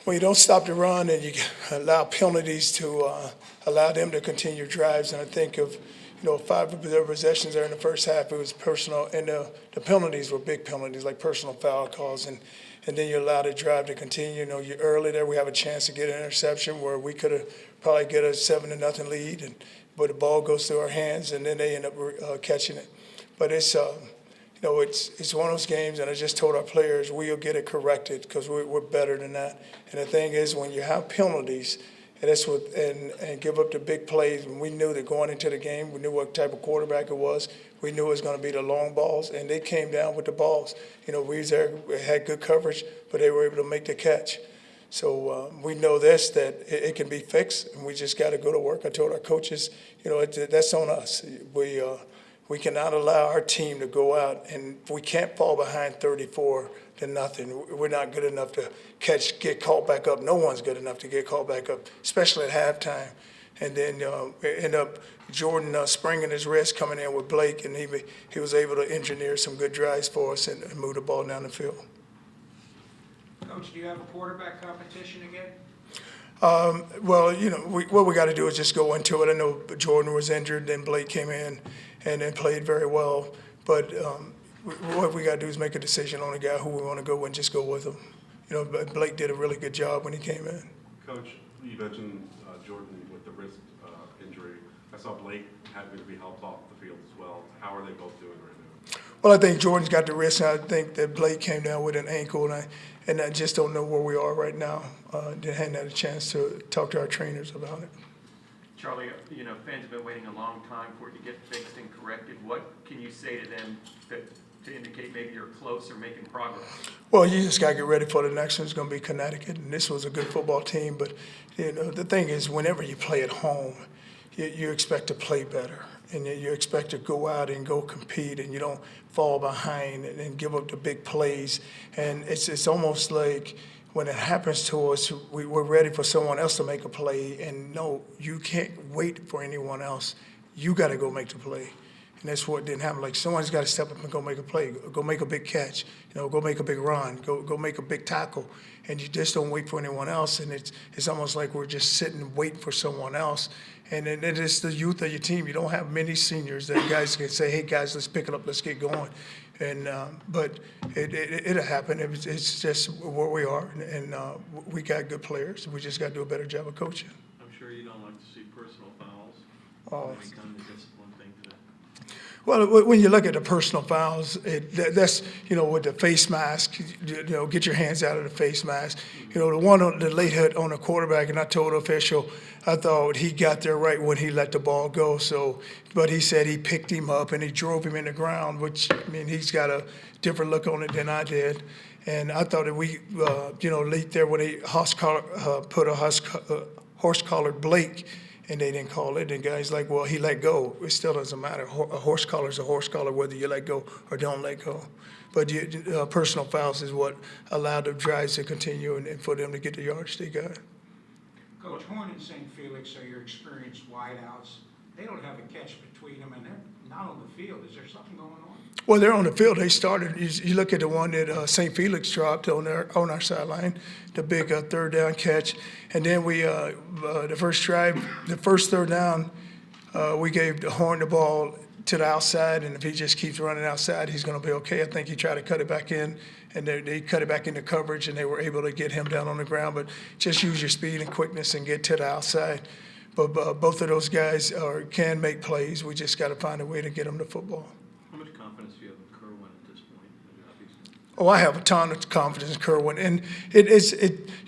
when you don't stop the run and you allow penalties to allow them to continue drives, and I think of 5 of their possessions there in the first half, it was personal, and the penalties were big penalties, like personal foul calls, and then you allow the drive to continue. You early there, we have a chance to get an interception where we could have probably get a 7-0 lead, but the ball goes through our hands, and then they end up catching it. But it's it's one of those games, and I just told our players we'll get it corrected because we're better than that. And the thing is, when you have penalties, and give up the big plays, and we knew that going into the game, we knew what type of quarterback it was. We knew it was going to be the long balls, and they came down with the balls. We was there, had good coverage, but they were able to make the catch. So we know that it can be fixed, and we just got to go to work. I told our coaches, that's on us. We cannot allow our team to go out, and we can't fall behind 34 to nothing. We're not good enough to get called back up. No one's good enough to get called back up, especially at halftime. And then end up Jordan springing his wrist coming in with Blake, and he was able to engineer some good drives for us and move the ball down the field. Coach, do you have a quarterback competition again? Well, what we got to do is just go into it. I know Jordan was injured, then Blake came in and then played very well. But what we got to do is make a decision on a guy who we want to go with and just go with him. Blake did a really good job when he came in. Coach, you mentioned Jordan with the wrist injury. I saw Blake having to be helped off the field as well. How are they both doing right now? Well, I think Jordan's got the wrist, and I think that Blake came down with an ankle, and I just don't know where we are right now. Hadn't had a chance to talk to our trainers about it. Charlie, fans have been waiting a long time for it to get fixed and corrected. What can you say to them to indicate maybe you're close or making progress? Well, you just got to get ready for the next one. It's going to be Connecticut, and this was a good football team. But, the thing is, whenever you play at home, you expect to play better, and you expect to go out and go compete, and you don't fall behind and give up the big plays. And it's almost like when it happens to us, we're ready for someone else to make a play, and no, you can't wait for anyone else. You got to go make the play. And that's what didn't happen. Like, someone's got to step up and go make a play, go make a big catch, go make a big run, go make a big tackle. And you just don't wait for anyone else. And it's almost like we're just sitting waiting for someone else. And then it's the youth of your team. You don't have many seniors that guys can say, hey, guys, let's pick it up, let's get going. And but it'll happen. It's just where we are. And we got good players. We just got to do a better job of coaching. I'm sure you don't like to see personal fouls. Oh. Any kind of discipline thing today. Well, when you look at the personal fouls, that's with the face mask, get your hands out of the face mask. The one on the late hit on the quarterback, and I told the official, I thought he got there right when he let the ball go. But he said he picked him up and he drove him in the ground, which he's got a different look on it than I did. And I thought that we, late there when he put a horse-collared Blake. And they didn't call it. And guys like, well, he let go. It still doesn't matter. A horse collar is a horse collar, whether you let go or don't let go. But personal fouls is what allowed the drives to continue and for them to get the yards they got. Coach, Horn and St. Felix are your experienced wideouts. They don't have a catch between them, and they're not on the field. Is there something going on? Well, they're on the field. They started. You look at the one that St. Felix dropped on our sideline, the big third down catch, and then we the first drive, the first third down, we gave the Horn the ball to the outside, and if he just keeps running outside, he's going to be okay. I think he tried to cut it back in, and they cut it back into coverage, and they were able to get him down on the ground. But just use your speed and quickness and get to the outside. But both of those guys can make plays. We just got to find a way to get them the football. How much confidence do you have in Kerwin at this point? Oh, I have a ton of confidence in Kerwin, and it's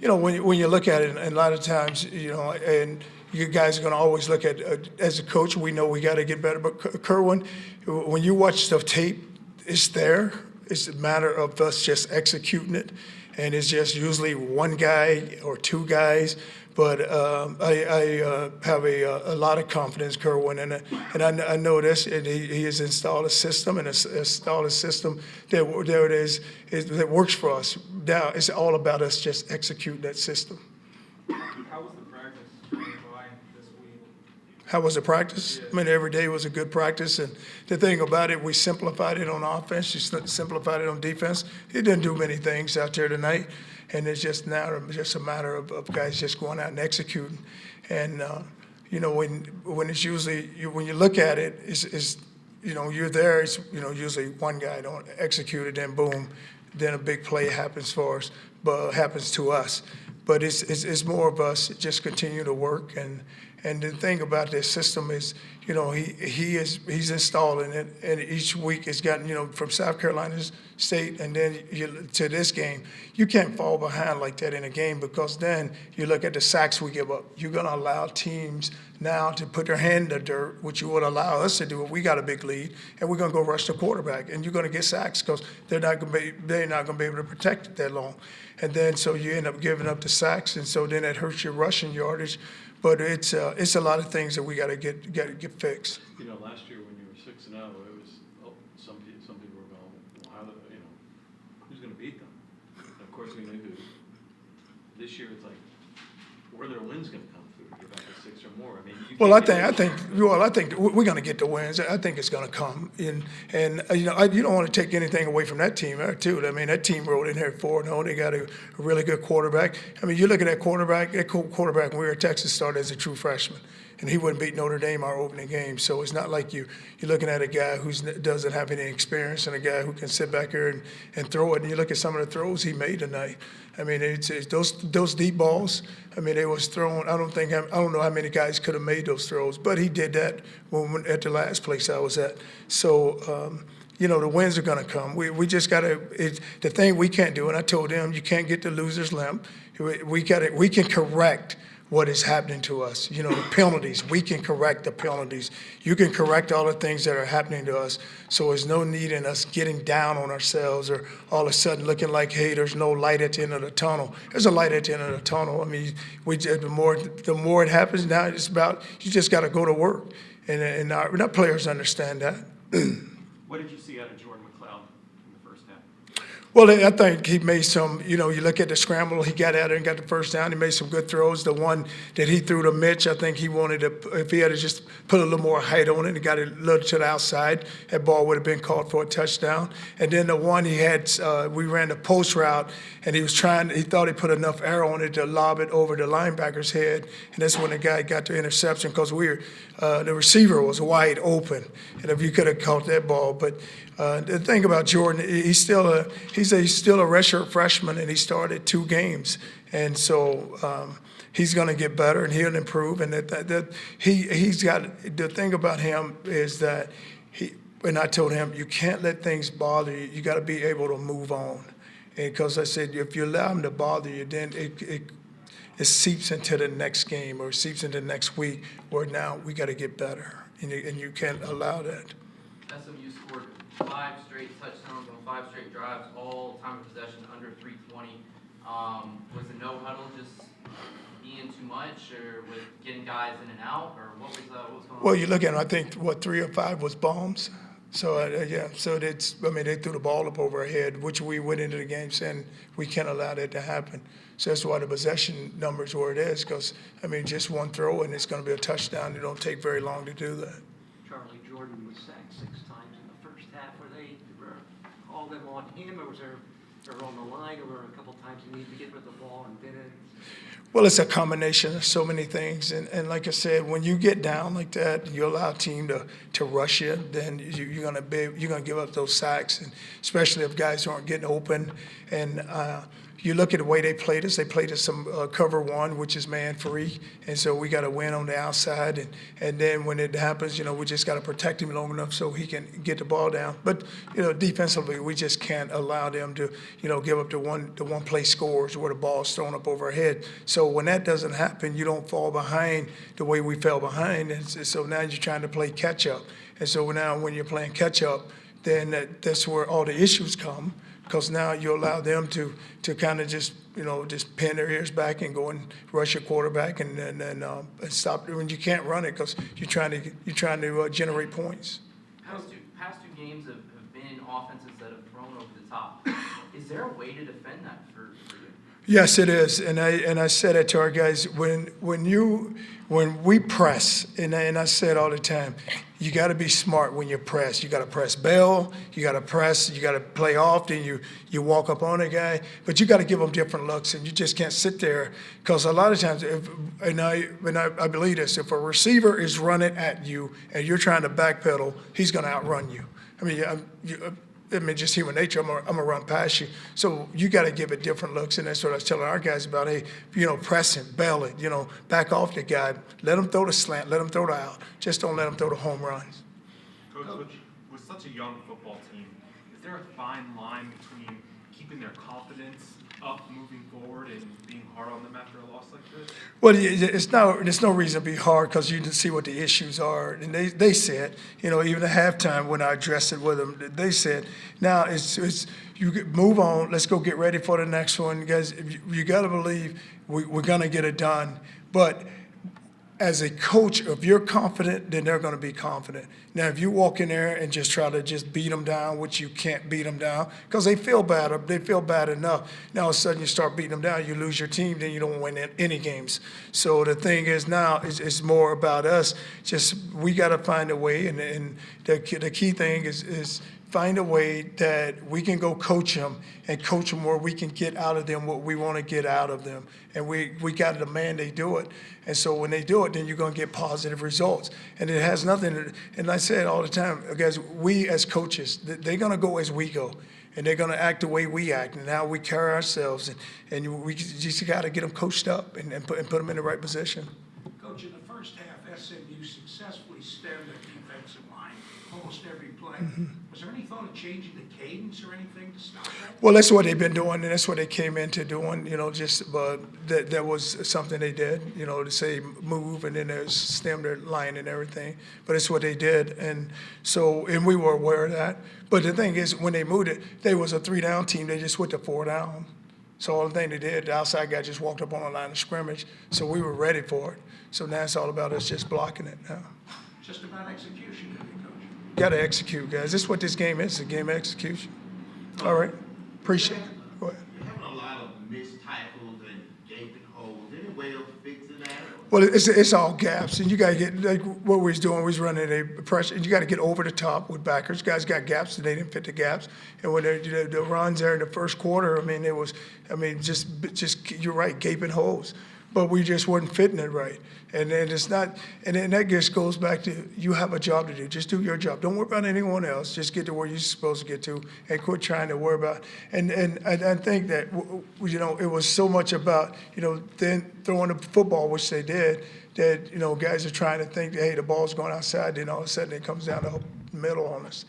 when you look at it, and a lot of times and you guys are going to always look at as a coach, we know we got to get better. But Kerwin, when you watch the tape, it's there. It's a matter of us just executing it, and it's just usually one guy or two guys. But I have a lot of confidence in Kerwin, and I know this, and he has installed a system, and installed a system that works for us. Now it's all about us just executing that system. How was the practice going by this week? How was the practice? I mean, every day was a good practice, and the thing about it, we simplified it on offense, just simplified it on defense. He didn't do many things out there tonight, and it's just now just a matter of guys just going out and executing. And you know, when it's usually when you look at it, it's you know, you're there. It's, you know, usually one guy don't execute it, then boom, then a big play happens for us, but happens to us. But it's more of us just continue to work. And the thing about this system is, you know, he's installing it, and each week it's gotten, you know, from South Carolina State and then to this game, you can't fall behind like that in a game, because then you look at the sacks we give up. You're going to allow teams now to put their hand in the dirt, which you would allow us to do if we got a big lead, and we're going to go rush the quarterback, and you're going to get sacks because they're not going to be able to protect it that long. And then so you end up giving up the sacks, and so then it hurts your rushing yardage. But it's a lot of things that we got to get fixed. You know, last year when you were 6-0, it was, some people were going, well, how, you know, who's going to beat them? And of course, we knew who. This year, it's like, where are their wins going to come through? You're back to 6 or more. I mean, you Well, I can't think we're going to get the wins. I think it's going to come. And you know, you don't want to take anything away from that team too. I mean, that team rolled in here 4-0. They got a really good quarterback. I mean, you look at that quarterback. That quarterback when we were at Texas started as a true freshman, and he wouldn't beat Notre Dame our opening game. So it's not like you're looking at a guy who doesn't have any experience and a guy who can sit back here and throw it. And you look at some of the throws he made tonight. I mean, it's those deep balls. I mean, they was thrown. I don't know how many guys could have made those throws, but he did that at the last place I was at. So, you know, the wins are going to come. We just got to. The thing we can't do, and I told him, you can't get the loser's limp. We can correct what is happening to us. You know, the penalties, we can correct the penalties. You can correct all the things that are happening to us. So there's no need in us getting down on ourselves or all of a sudden looking like, hey, there's no light at the end of the tunnel. There's a light at the end of the tunnel. I mean, the more it happens now, it's about, you just got to go to work. And our players understand that. What did you see out of Jordan McLeod in the first half? Well, I think he made some, you know, you look at the scramble, he got out there and got the first down. He made some good throws. The one that he threw to Mitch, I think he wanted to, if he had to just put a little more height on it and got it a little to the outside, that ball would have been caught for a touchdown. And then the one he had, we ran the post route, and he thought he put enough air on it to lob it over the linebacker's head. And that's when the guy got the interception, because the receiver was wide open. And if you could have caught that ball. But the thing about Jordan, he's still a redshirt freshman, and he started 2 games, and so he's going to get better and he'll improve. And he's got, the thing about him is that and I told him, you can't let things bother you. You got to be able to move on, because I said if you allow him to bother you, then it seeps into the next game or seeps into the next week, where now we got to get better, and you can't allow that. SMU scored 5 straight touchdowns on 5 straight drives, all time of possession under 320. Was the no huddle just being too much, or with getting guys in and out, or what was going on? Well, you look at it, I think 3 or 5 was bombs. So yeah, so they threw the ball up over our head, which we went into the game saying we can't allow that to happen. So that's why the possession numbers where it is, because I mean, just one throw and it's going to be a touchdown. It don't take very long to do that. Charlie Jordan was sacked 6 times in the first half. Were all them on him, or was there on the line, or were a couple times he needed to get rid of the ball and didn't? Well, it's a combination of so many things, and like I said, when you get down like that, you allow a team to rush you, then you're gonna give up those sacks, and especially if guys aren't getting open. And you look at the way they played us. They played us some cover 1, which is man free, and so we got to win on the outside. And then when it happens, you know, we just got to protect him long enough so he can get the ball down. But you know, defensively, we just can't allow them to, you know, give up the one play scores where the ball's thrown up over our head. So when that doesn't happen, you don't fall behind the way we fell behind. And so now you're trying to play catch up. And so now when you're playing catch up, then that's where all the issues come. Because now you allow them to kind of just pin their ears back and go and rush your quarterback and stop when you can't run it, because you're trying to generate points. Past two games have been offenses that have thrown over the top. Is there a way to defend that for you? Yes, it is, and I said it to our guys. When you when we press, and I say it all the time, you got to be smart when you press. You got to press bail, you got to press, you got to play off, then you walk up on a guy, but you got to give them different looks, and you just can't sit there, because a lot of times, I believe this, if a receiver is running at you and you're trying to backpedal, he's going to outrun you. Just human nature, I'm gonna run past you. So you got to give it different looks, and that's what I was telling our guys about. Hey, press him, bail it, back off the guy. Let him throw the slant, let him throw the out. Just don't let him throw the home runs. Coach, with such a young football team, is there a fine line between keeping their confidence up moving forward and being hard on them after a loss like this? Well, there's no reason to be hard, because you can see what the issues are. And they said, even at halftime when I addressed it with them, they said, now it's you move on, let's go get ready for the next one. Guys, you got to believe we're going to get it done. But as a coach, if you're confident, then they're going to be confident. Now, if you walk in there and just try to just beat them down, which you can't beat them down, because they feel bad, or they feel bad enough. Now, all of a sudden, you start beating them down, you lose your team, then you don't win any games. So the thing is now, it's more about us. Just we got to find a way, and the key thing is find a way that we can go coach them, and coach them where we can get out of them what we want to get out of them. And we got to demand they do it. And so when they do it, then you're going to get positive results. And it has nothing, and I say it all the time, guys, we as coaches, they're going to go as we go. And they're going to act the way we act, and how we carry ourselves. And we just got to get them coached up and put them in the right position. Coach, in the first half, SMU successfully stemmed the defensive line almost every play. Was there any thought of changing the cadence or anything to stop that? Well, that's what they've been doing, and that's what they came into doing. That was something they did. To say move and then there's stem their line and everything. But it's what they did, and we were aware of that. But the thing is, when they moved it, they was a 3-down team. They just went to 4 down. So all the thing they did, the outside guy just walked up on the line of scrimmage. So we were ready for it. So now it's all about us just blocking it now. Just about execution, Coach. Got to execute, guys. This is what this game is, a game of execution. All right. Appreciate it. Go ahead. You're having a lot of missed tackles and gaping holes. Any way of fixing that? Well, it's all gaps, and you got to get, like what we was doing, we was running a pressure, and you got to get over the top with backers. Guys got gaps, and they didn't fit the gaps. And when the runs there in the first quarter, just you're right, gaping holes. But we just weren't fitting it right. And then that just goes back to, you have a job to do. Just do your job. Don't worry about anyone else. Just get to where you're supposed to get to, and quit trying to worry about. And I think that, it was so much about, then throwing the football, which they did, that, guys are trying to think, hey, the ball's going outside, then all of a sudden it comes down the middle on us.